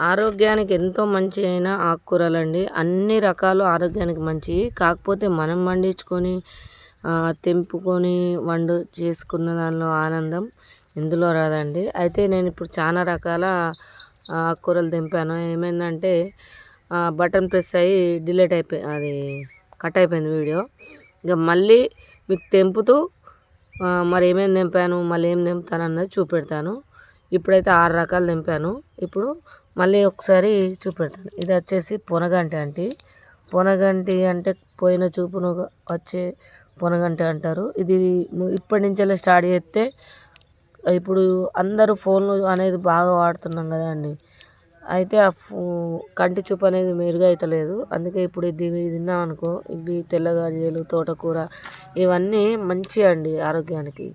ఆరోగ్యానికి ఎంతో మంచి అయిన ఆకుకూరలండి. అన్ని రకాలు ఆరోగ్యానికి మంచివి. కాకపోతే మనం పండించుకొని తెంపుకొని చేసుకున్న దానిలో ఆనందం ఇందులో రాదండి. అయితే నేను ఇప్పుడు చాలా రకాల ఆకుకూరలు తెంపాను. ఏమైందంటే బటన్ ప్రెస్ అయ్యి డిలీట్ అది కట్ అయిపోయింది వీడియో. ఇక మళ్ళీ మీకు తెంపుతూ మరి ఏమేమి తెంపాను, మళ్ళీ ఏం తెంపుతాను అన్నది చూపెడతాను. ఇప్పుడైతే 6 రకాలు తెంపాను. ఇప్పుడు మళ్ళీ ఒకసారి చూపెడతాను. ఇది వచ్చేసి పొనగంటి అండి. పొనగంటి అంటే పోయిన చూపును వచ్చే పొనగంటి అంటారు. ఇది ఇప్పటి నుంచే స్టార్ట్ చేస్తే ఇప్పుడు అందరూ ఫోన్లు అనేది బాగా వాడుతున్నాం కదా అండి. అయితే కంటి చూపు అనేది మెరుగు అవుతలేదు. అందుకే ఇప్పుడు ఇది తిన్నాం అనుకో, ఇవి తెల్లగడ్డలు, తోటకూర ఇవన్నీ మంచి అండి ఆరోగ్యానికి.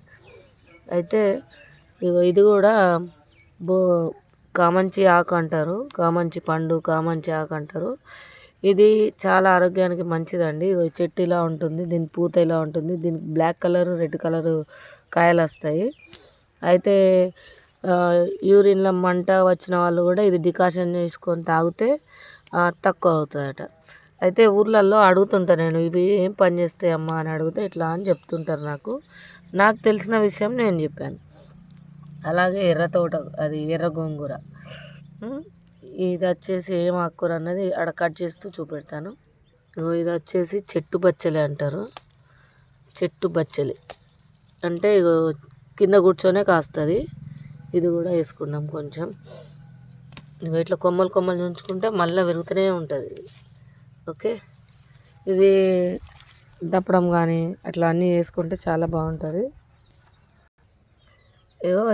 అయితే ఇది కూడా కామంచి ఆకు అంటారు. కామంచి పండు, కామంచి ఆకు అంటారు. ఇది చాలా ఆరోగ్యానికి మంచిదండి. చెట్టు ఇలా ఉంటుంది, దీని పూత ఇలా ఉంటుంది. దీనికి బ్లాక్ కలర్, రెడ్ కలర్ కాయలు వస్తాయి. అయితే యూరిన్లో మంట వచ్చిన వాళ్ళు కూడా ఇది డికాషన్ చేసుకొని తాగితే తక్కువ అవుతుందట. అయితే ఊర్లలో అడుగుతుంటా నేను, ఇవి ఏం పని చేస్తాయి అమ్మా అని అడిగితే ఇట్లా అని చెప్తుంటారు. నాకు తెలిసిన విషయం నేను చెప్పాను. అలాగే ఎర్ర గోంగూర, ఇది వచ్చేసి ఏం ఆకుకూర అన్నది అక్కడ కట్ చేస్తూ చూపెడతాను. ఇది వచ్చేసి చెట్టు బచ్చలి అంటారు. చెట్టు బచ్చలి అంటే కింద కూర్చొనే కాస్తుంది. ఇది కూడా వేసుకున్నాం కొంచెం. ఇట్లా కొమ్మలు ఉంచుకుంటే మళ్ళీ పెరుగుతూనే ఉంటుంది. ఓకే, ఇది దప్పడం కానీ అట్లా అన్నీ వేసుకుంటే చాలా బాగుంటుంది.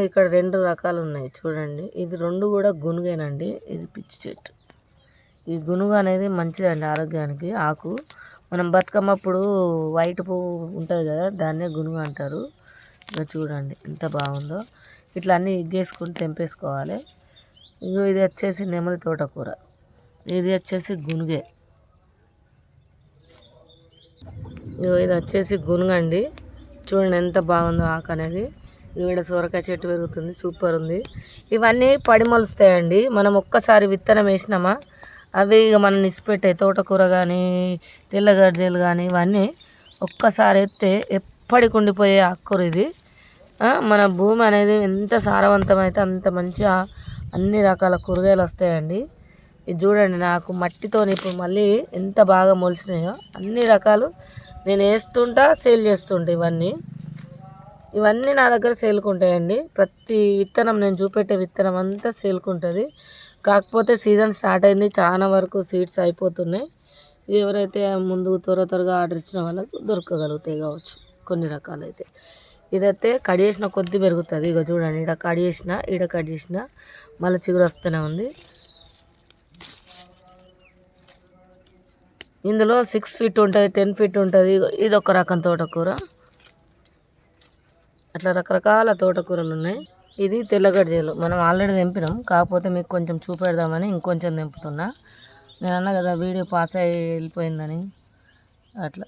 ఇక్కడ 2 రకాలు ఉన్నాయి చూడండి. ఇది 2 కూడా గునుగేనండి. ఇది పిచ్చి చెట్టు. ఈ గునుగు అనేది మంచిదండి ఆరోగ్యానికి. ఆకు మనం బతుకమ్మప్పుడు వైట్ పువ్వు ఉంటుంది కదా, దాన్నే గునుగు అంటారు. ఇక చూడండి ఎంత బాగుందో. ఇట్లా అన్నీ ఇగ్గేసుకుని తెంపేసుకోవాలి. ఇది వచ్చేసి నెమలి తోటకూర, ఇది వచ్చేసి గునుగే. ఇది వచ్చేసి గునుగండి. చూడండి ఎంత బాగుందో ఆకు అనేది. ఇక్కడ సొరకాయ చెట్టు పెరుగుతుంది, సూపర్ ఉంది. ఇవన్నీ పడి మొలుస్తాయండి. మనం ఒక్కసారి విత్తనం వేసినామా అవి ఇక మనం ఇచ్చిపెట్టాయి. తోటకూర కానీ, తెల్లగడ్డలు కానీ ఇవన్నీ ఒక్కసారి ఎత్తే ఎప్పటికి ఉండిపోయే ఆకుకూర ఇది. మన భూమి అనేది ఎంత సారవంతమైతే అంత మంచిగా అన్ని రకాల కూరగాయలు వస్తాయండి. ఇది చూడండి, నాకు మట్టితో ఇప్పుడు మళ్ళీ ఎంత బాగా మొలిచినాయో. అన్ని రకాలు నేను వేస్తుంటా, సేల్ చేస్తుంటా. ఇవన్నీ నా దగ్గర సేల్కుంటాయండి. ప్రతి విత్తనం నేను చూపెట్టే విత్తనం అంతా సేల్కుంటుంది. కాకపోతే సీజన్ స్టార్ట్ అయింది, చాలా వరకు సీడ్స్ అయిపోతున్నాయి. ఎవరైతే ముందు త్వరగా ఆర్డర్ ఇచ్చిన వాళ్ళకు దొరకగలుగుతాయి కావచ్చు కొన్ని రకాలు. అయితే ఇదైతే కట్ చేసిన కొద్ది పెరుగుతుంది. ఇక చూడండి, ఈడ కట్ చేసిన మళ్ళీ చిగురు వస్తూనే ఉంది. ఇందులో 6 ఫీట్ ఉంటుంది, 10 ఫీట్ ఉంటుంది. ఇది ఒక రకం తోటకూర. అట్లా రకరకాల తోటకూరలు ఉన్నాయి. ఇది తెల్లగడ్డలు మనం ఆల్రెడీ తెంపినాం. కాకపోతే మీకు కొంచెం చూపెడదామని ఇంకొంచెం తెంపుతున్నా. నేను అన్నా కదా వీడియో పాస్ అయ్యి వెళ్ళిపోయిందని. అట్లా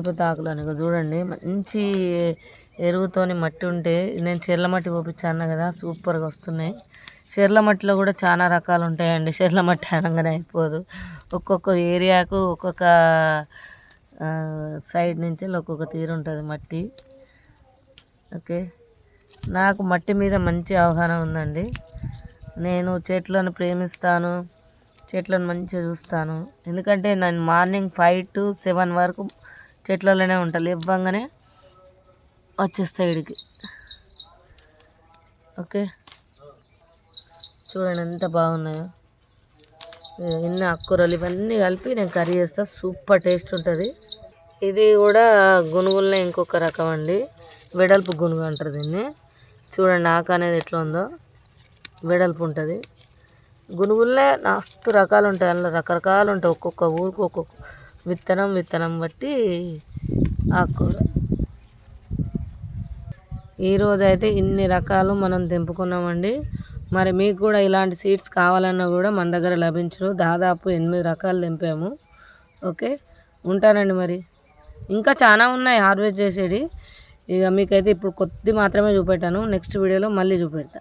పెద్ద ఆకులు అని చూడండి. మంచి ఎరువుతోని మట్టి ఉంటే, నేను చెర్ల మట్టి పోపించాను కదా, సూపర్గా వస్తున్నాయి. చెర్ల మట్టిలో కూడా చాలా రకాలు ఉంటాయండి. చెర్ల మట్టి అనగానే అయిపోదు. ఒక్కొక్క ఏరియాకు ఒక్కొక్క సైడ్ నుంచి ఒక్కొక్క తీరు ఉంటుంది మట్టి. ఓకే, నాకు మట్టి మీద మంచి అవగాహన ఉందండి. నేను చెట్లను ప్రేమిస్తాను, చెట్లను మంచిగా చూస్తాను. ఎందుకంటే నేను మార్నింగ్ 5 to 7 వరకు చెట్లలోనే ఉంటాను. ఇవ్వంగానే వచ్చేస్తాయి ఇడికి. ఓకే, చూడండి ఎంత బాగున్నాయో. ఇన్ని ఆకుకూరలు ఇవన్నీ కలిపి నేను కర్రీ చేస్తా, సూపర్ టేస్ట్ ఉంటుంది. ఇది కూడా గునుగులనే ఇంకొక రకం అండి. వెడల్పు గునుగు అంటారు దీన్ని. చూడండి ఆకు అనేది ఎట్లా ఉందో, వెడల్పు ఉంటుంది. గునుగులనే మస్తు రకాలు ఉంటాయి, అందులో రకరకాలు ఉంటాయి. ఒక్కొక్క ఊరికి ఒక్కొక్క విత్తనం బట్టి ఆకుకూర. ఈరోజు అయితే ఇన్ని రకాలు మనం తెంపుకున్నామండి. మరి మీకు కూడా ఇలాంటి సీడ్స్ కావాలన్నా కూడా మన దగ్గర లభించును. దాదాపు 8 రకాలు తెంపాము. ఓకే, ఉంటానండి. మరి ఇంకా చాలా ఉన్నాయి హార్వెస్ట్ చేసేది. ఇక మీకైతే ఇప్పుడు కొద్ది మాత్రమే చూపెట్టాను, నెక్స్ట్ వీడియోలో మళ్ళీ చూపెడతా.